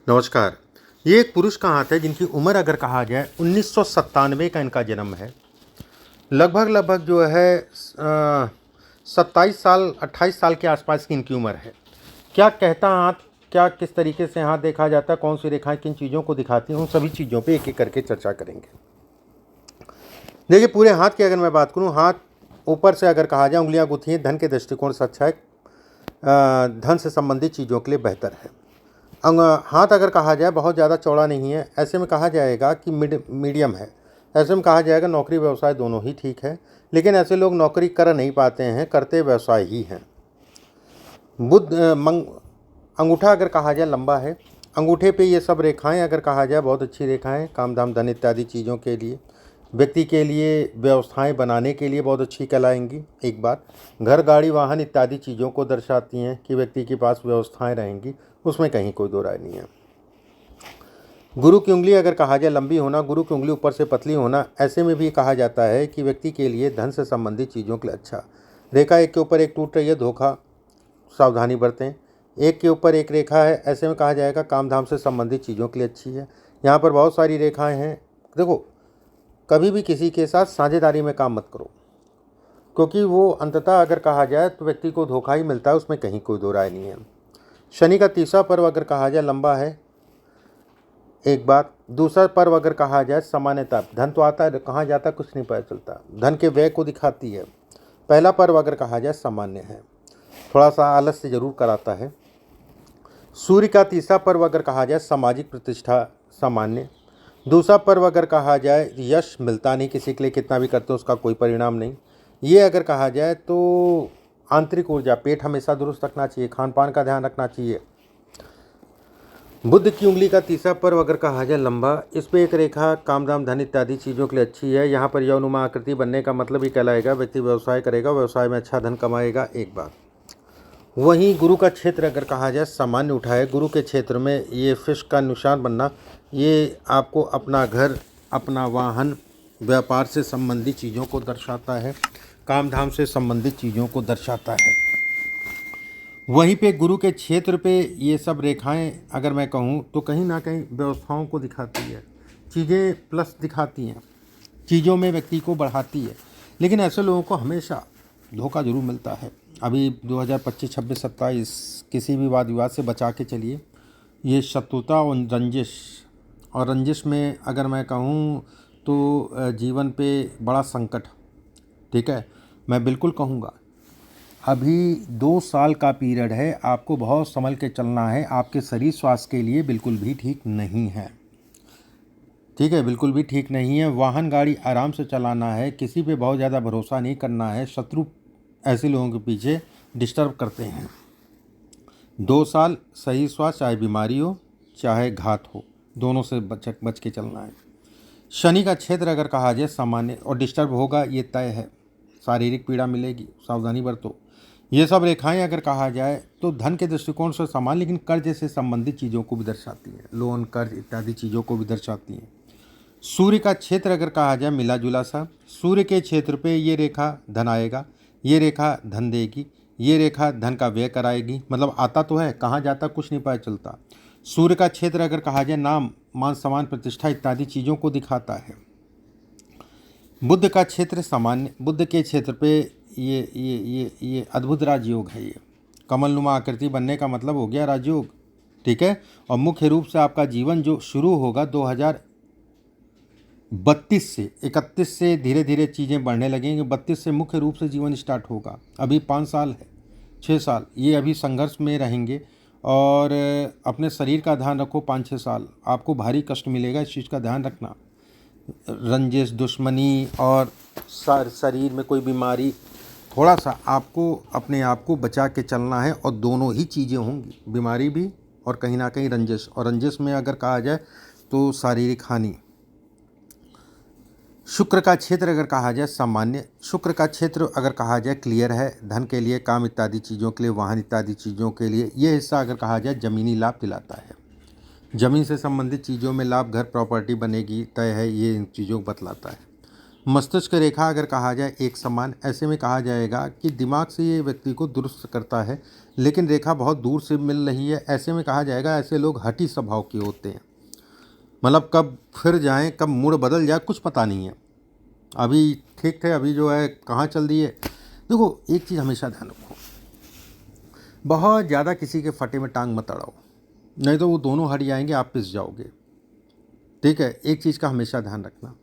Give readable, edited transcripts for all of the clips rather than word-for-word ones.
नमस्कार। ये एक पुरुष का हाथ है जिनकी उम्र अगर कहा जाए 1997 का इनका जन्म है। लगभग जो है 27 साल 28 साल के आसपास की इनकी उम्र है। क्या कहता हाथ, क्या किस तरीके से हाथ देखा जाता है, कौन सी रेखाएं किन चीज़ों को दिखाती हैं, उन सभी चीज़ों पे एक-एक करके चर्चा करेंगे। देखिए, पूरे हाथ की अगर मैं बात करूँ, हाथ ऊपर से अगर कहा जाए उँगलियाँ गुथी हैं, धन के दृष्टिकोण से अच्छा है। धन से संबंधित चीज़ों के लिए बेहतर है। हाथ अगर कहा जाए बहुत ज़्यादा चौड़ा नहीं है, ऐसे में कहा जाएगा कि मीडियम है। ऐसे में कहा जाएगा नौकरी व्यवसाय दोनों ही ठीक है, लेकिन ऐसे लोग नौकरी कर नहीं पाते हैं, करते व्यवसाय ही हैं। अंगूठा अगर कहा जाए लंबा है। अंगूठे पे ये सब रेखाएं अगर कहा जाए बहुत अच्छी रेखाएं, काम धाम धन इत्यादि चीज़ों के लिए, व्यक्ति के लिए व्यवस्थाएं बनाने के लिए बहुत अच्छी कहलाएंगी। एक बात, घर गाड़ी वाहन इत्यादि चीज़ों को दर्शाती हैं कि व्यक्ति के पास व्यवस्थाएं रहेंगी, उसमें कहीं कोई दो राय नहीं है। गुरु की उंगली अगर कहा जाए लंबी होना, गुरु की उंगली ऊपर से पतली होना, ऐसे में भी कहा जाता है कि व्यक्ति के लिए धन से संबंधित चीज़ों के लिए अच्छा। रेखा एक के ऊपर एक टूट रही है, धोखा, सावधानी बरतें। एक के ऊपर एक रेखा है, ऐसे में कहा जाएगा काम धाम से संबंधित चीज़ों के लिए अच्छी है। यहाँ पर बहुत सारी रेखाएं हैं। देखो, कभी भी किसी के साथ साझेदारी में काम मत करो, क्योंकि वो अंततः अगर कहा जाए तो व्यक्ति को धोखा ही मिलता है, उसमें कहीं कोई दो राय नहीं है। शनि का तीसरा पर्व अगर कहा जाए लंबा है। एक बात, दूसरा पर्व अगर कहा जाए सामान्यता, धन तो आता है, कहाँ जाता है कुछ नहीं पता चलता, धन के व्यय को दिखाती है। पहला पर्व अगर कहा जाए सामान्य है, थोड़ा सा आलस्य जरूर कराता है। सूर्य का तीसरा पर्व अगर कहा जाए सामाजिक प्रतिष्ठा, सामान्य। दूसरा पर्व अगर कहा जाए यश मिलता नहीं, किसी के लिए कितना भी करते हो उसका कोई परिणाम नहीं। ये अगर कहा जाए तो आंतरिक ऊर्जा, पेट हमेशा दुरुस्त रखना चाहिए, खान पान का ध्यान रखना चाहिए। बुध की उंगली का तीसरा पर्व अगर कहा जाए लंबा, इस पे एक रेखा काम धाम धन इत्यादि चीज़ों के लिए अच्छी है। यहाँ पर यौनुमा आकृति बनने का मतलब ही कहलाएगा व्यक्ति व्यवसाय करेगा, व्यवसाय में अच्छा धन कमाएगा। एक बात, वहीं गुरु का क्षेत्र अगर कहा जाए सामान्य उठाए, गुरु के क्षेत्र में ये फिश का निशान बनना, ये आपको अपना घर, अपना वाहन, व्यापार से संबंधित चीज़ों को दर्शाता है, काम धाम से संबंधित चीज़ों को दर्शाता है। वहीं पे गुरु के क्षेत्र पे ये सब रेखाएं अगर मैं कहूँ तो कहीं ना कहीं व्यवस्थाओं को दिखाती है, चीज़ें प्लस दिखाती हैं, चीज़ों में व्यक्ति को बढ़ाती है। लेकिन ऐसे लोगों को हमेशा धोखा जरूर मिलता है। अभी 2025, 26, 27 किसी भी वाद विवाद से बचा के चलिए। ये शत्रुता और रंजिश में अगर मैं कहूँ तो जीवन पे बड़ा संकट, ठीक है, मैं बिल्कुल कहूँगा। अभी 2 साल का पीरियड है, आपको बहुत संभल के चलना है। आपके शरीर स्वास्थ्य के लिए बिल्कुल भी ठीक नहीं है, ठीक है, बिल्कुल भी ठीक नहीं है। वाहन गाड़ी आराम से चलाना है, किसी पे बहुत ज़्यादा भरोसा नहीं करना है। शत्रु ऐसे लोगों के पीछे डिस्टर्ब करते हैं। 2 साल सही स्वास्थ्य, चाहे बीमारी हो चाहे घात हो, दोनों से बच के चलना है। शनि का क्षेत्र अगर कहा जाए सामान्य और डिस्टर्ब होगा, ये तय है, शारीरिक पीड़ा मिलेगी, सावधानी बरतो। ये सब रेखाएं अगर कहा जाए तो धन के दृष्टिकोण से समान, लेकिन कर्ज से संबंधित चीज़ों को भी दर्शाती है, लोन, कर्ज इत्यादि चीज़ों को भी दर्शाती हैं। सूर्य का क्षेत्र अगर कहा जाए मिला जुला सा, सूर्य के क्षेत्र पे ये रेखा धन आएगा, ये रेखा धन देगी, ये रेखा धन का व्यय कराएगी, मतलब आता तो है, कहाँ जाता कुछ नहीं पता चलता। सूर्य का क्षेत्र अगर कहा जाए नाम, मान, सम्मान, प्रतिष्ठा इत्यादि चीज़ों को दिखाता है। बुध का क्षेत्र सामान्य, बुध के क्षेत्र पे ये अद्भुत राजयोग है। ये कमलनुमा आकृति बनने का मतलब हो गया राजयोग, ठीक है। और मुख्य रूप से आपका जीवन जो शुरू होगा 2032 से, 31 से धीरे धीरे चीज़ें बढ़ने लगेंगी। 32 से मुख्य रूप से जीवन स्टार्ट होगा। अभी 5 साल है, 6 साल ये अभी संघर्ष में रहेंगे। और अपने शरीर का ध्यान रखो। 5-6 साल आपको भारी कष्ट मिलेगा, इस चीज़ का ध्यान रखना। रंजिश, दुश्मनी और शरीर में कोई बीमारी, थोड़ा सा आपको अपने आप को बचा के चलना है। और दोनों ही चीज़ें होंगी, बीमारी भी और कहीं ना कहीं रंजिश। और रंजिश में अगर कहा जाए तो शारीरिक हानि। शुक्र का क्षेत्र अगर कहा जाए सामान्य, शुक्र का क्षेत्र अगर कहा जाए क्लियर है, धन के लिए, काम इत्यादि चीज़ों के लिए, वाहन इत्यादि चीज़ों के लिए। ये हिस्सा अगर कहा जाए ज़मीनी लाभ दिलाता है, ज़मीन से संबंधित चीज़ों में लाभ, घर प्रॉपर्टी बनेगी, तय है, ये इन चीज़ों को बतलाता है। मस्तिष्क रेखा अगर कहा जाए एक समान, ऐसे में कहा जाएगा कि दिमाग से ये व्यक्ति को दुरुस्त करता है, लेकिन रेखा बहुत दूर से मिल रही है। ऐसे में कहा जाएगा ऐसे लोग हठी स्वभाव के होते हैं, मतलब कब फिर जाएं, कब मूड बदल जाए कुछ पता नहीं है। अभी ठीक थे, अभी जो है कहाँ चल दिए। देखो एक चीज़ हमेशा ध्यान रखो, बहुत ज़्यादा किसी के फटे में टांग मत अड़ाओ, नहीं तो वो दोनों हट जाएंगे, आप पिस जाओगे। ठीक है, एक चीज़ का हमेशा ध्यान रखना।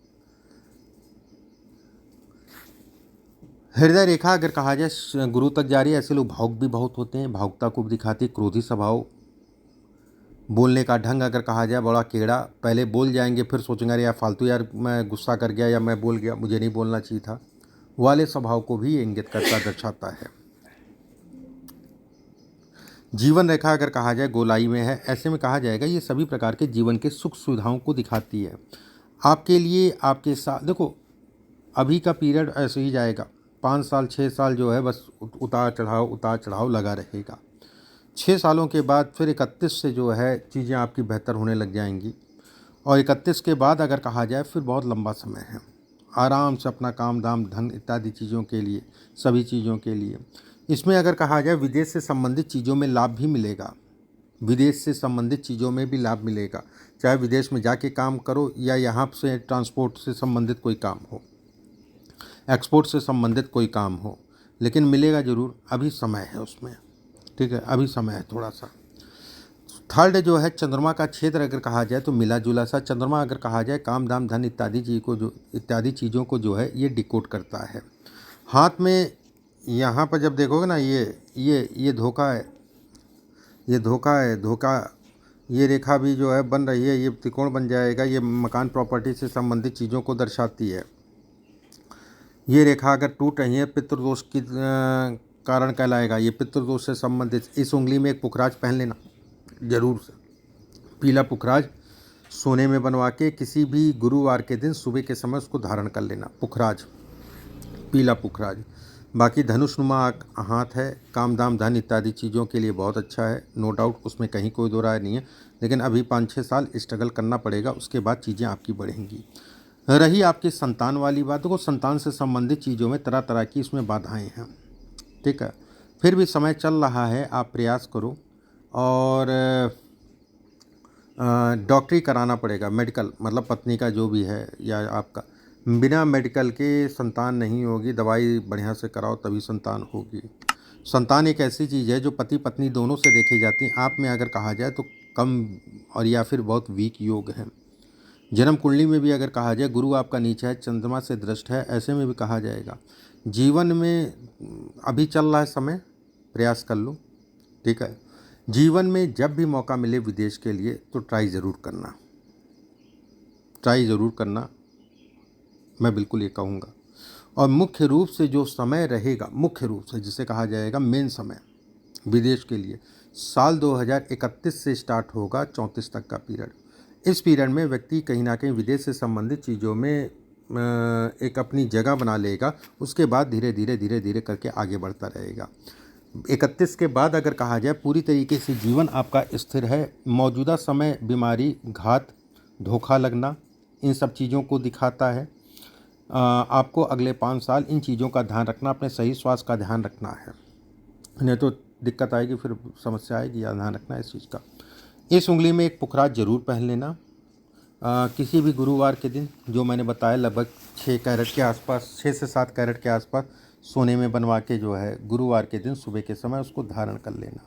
हृदय रेखा अगर कहा जाए गुरु तक जा रही है, ऐसे लोग भावुक भी बहुत होते हैं, भावुकता को भी दिखाती, क्रोधी स्वभाव, बोलने का ढंग अगर कहा जाए बड़ा केड़ा, पहले बोल जाएंगे फिर सोचेंगे अरे यार फालतू, यार मैं गुस्सा कर गया या मैं बोल गया, मुझे नहीं बोलना चाहिए था, वाले स्वभाव को भी इंगित करता दर्शाता है। जीवन रेखा अगर कहा जाए गोलाई में है, ऐसे में कहा जाएगा ये सभी प्रकार के जीवन के सुख सुविधाओं को दिखाती है आपके लिए, आपके साथ। देखो अभी का पीरियड ऐसे ही जाएगा, 5 साल 6 साल जो है बस उतार चढ़ाव लगा रहेगा। 6 सालों के बाद फिर 31 से जो है चीज़ें आपकी बेहतर होने लग जाएंगी, और 31 के बाद अगर कहा जाए फिर बहुत लंबा समय है आराम से अपना काम धाम धन इत्यादि चीज़ों के लिए, सभी चीज़ों के लिए। इसमें अगर कहा जाए विदेश से संबंधित चीज़ों में लाभ भी मिलेगा, विदेश से संबंधित चीज़ों में भी लाभ मिलेगा, चाहे विदेश में जाके काम करो या यहाँ से ट्रांसपोर्ट से संबंधित कोई काम हो, एक्सपोर्ट से संबंधित कोई काम हो, लेकिन मिलेगा ज़रूर। अभी समय है उसमें, ठीक है, अभी समय है थोड़ा सा। थर्ड जो है चंद्रमा का क्षेत्र अगर कहा जाए तो मिला जुला सा। चंद्रमा अगर कहा जाए काम दाम धन इत्यादि चीज़ों को जो है ये डिकोड करता है। हाथ में यहाँ पर जब देखोगे ना, ये धोखा है, ये धोखा, ये रेखा भी जो है बन रही है, ये त्रिकोण बन जाएगा, ये मकान प्रॉपर्टी से संबंधित चीज़ों को दर्शाती है। ये रेखा अगर टूट रही है पितृदोष की कारण कहलाएगा, ये पितृदोष से संबंधित। इस उंगली में एक पुखराज पहन लेना जरूर से, पीला पुखराज सोने में बनवा के किसी भी गुरुवार के दिन सुबह के समय उसको धारण कर लेना, पुखराज, पीला पुखराज। बाकी धनुषनुमा हाथ है, काम दाम धन इत्यादि चीज़ों के लिए बहुत अच्छा है, नो डाउट, उसमें कहीं कोई दो राय नहीं है, लेकिन अभी 5-6 साल स्ट्रगल करना पड़ेगा, उसके बाद चीज़ें आपकी बढ़ेंगी। रही आपकी संतान वाली बात, को संतान से संबंधित चीज़ों में तरह तरह की इसमें बाधाएं हैं, ठीक है, फिर भी समय चल रहा है, आप प्रयास करो। और डॉक्टरी कराना पड़ेगा, मेडिकल, मतलब पत्नी का जो भी है या आपका, बिना मेडिकल के संतान नहीं होगी, दवाई बढ़िया से कराओ तभी संतान होगी। संतान एक ऐसी चीज़ है जो पति पत्नी दोनों से देखी जाती है, आप में अगर कहा जाए तो कम और या फिर बहुत वीक योग है। जन्म कुंडली में भी अगर कहा जाए गुरु आपका नीचा है, चंद्रमा से दृष्ट है, ऐसे में भी कहा जाएगा जीवन में अभी चल रहा है समय, प्रयास कर लो, ठीक है। जीवन में जब भी मौका मिले विदेश के लिए तो ट्राई ज़रूर करना, मैं बिल्कुल ये कहूँगा। और मुख्य रूप से जो समय रहेगा, मुख्य रूप से जिसे कहा जाएगा मेन समय विदेश के लिए, साल 2031 से स्टार्ट होगा 34 तक का पीरियड। इस पीरियड में व्यक्ति कहीं ना कहीं विदेश से संबंधित चीज़ों में एक अपनी जगह बना लेगा, उसके बाद धीरे धीरे करके आगे बढ़ता रहेगा। 31 के बाद अगर कहा जाए पूरी तरीके से जीवन आपका स्थिर है। मौजूदा समय बीमारी, घात, धोखा लगना, इन सब चीज़ों को दिखाता है। आपको अगले 5 साल इन चीज़ों का ध्यान रखना, अपने सही स्वास्थ्य का ध्यान रखना है, नहीं तो दिक्कत आएगी, फिर समस्या आएगी, या ध्यान रखना है इस चीज़ का। इस उंगली में एक पुखराज जरूर पहन लेना किसी भी गुरुवार के दिन, जो मैंने बताया लगभग 6 कैरेट के आसपास, 6 से 7 कैरेट के आसपास सोने में बनवा के जो है गुरुवार के दिन सुबह के समय उसको धारण कर लेना।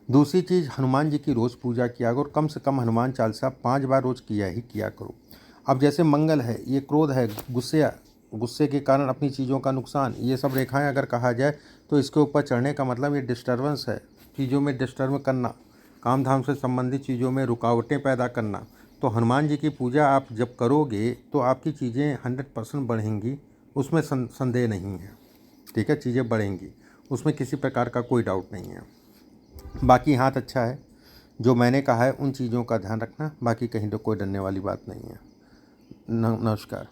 दूसरी चीज़, हनुमान जी की रोज़ पूजा किया करो, कम से कम हनुमान चालीसा 5 बार रोज़ किया करो। अब जैसे मंगल है, ये क्रोध है, गुस्से के कारण अपनी चीज़ों का नुकसान, ये सब रेखाएं अगर कहा जाए तो इसके ऊपर चढ़ने का मतलब ये डिस्टर्बेंस है, चीज़ों में डिस्टर्ब करना, काम धाम से संबंधित चीज़ों में रुकावटें पैदा करना। तो हनुमान जी की पूजा आप जब करोगे तो आपकी चीज़ें 100% बढ़ेंगी, उसमें संदेह नहीं है, ठीक है, चीज़ें बढ़ेंगी, उसमें किसी प्रकार का कोई डाउट नहीं है। बाकी हाथ अच्छा है, जो मैंने कहा है उन चीज़ों का ध्यान रखना, बाकी कहीं तो कोई डरने वाली बात नहीं है। नमस्कार।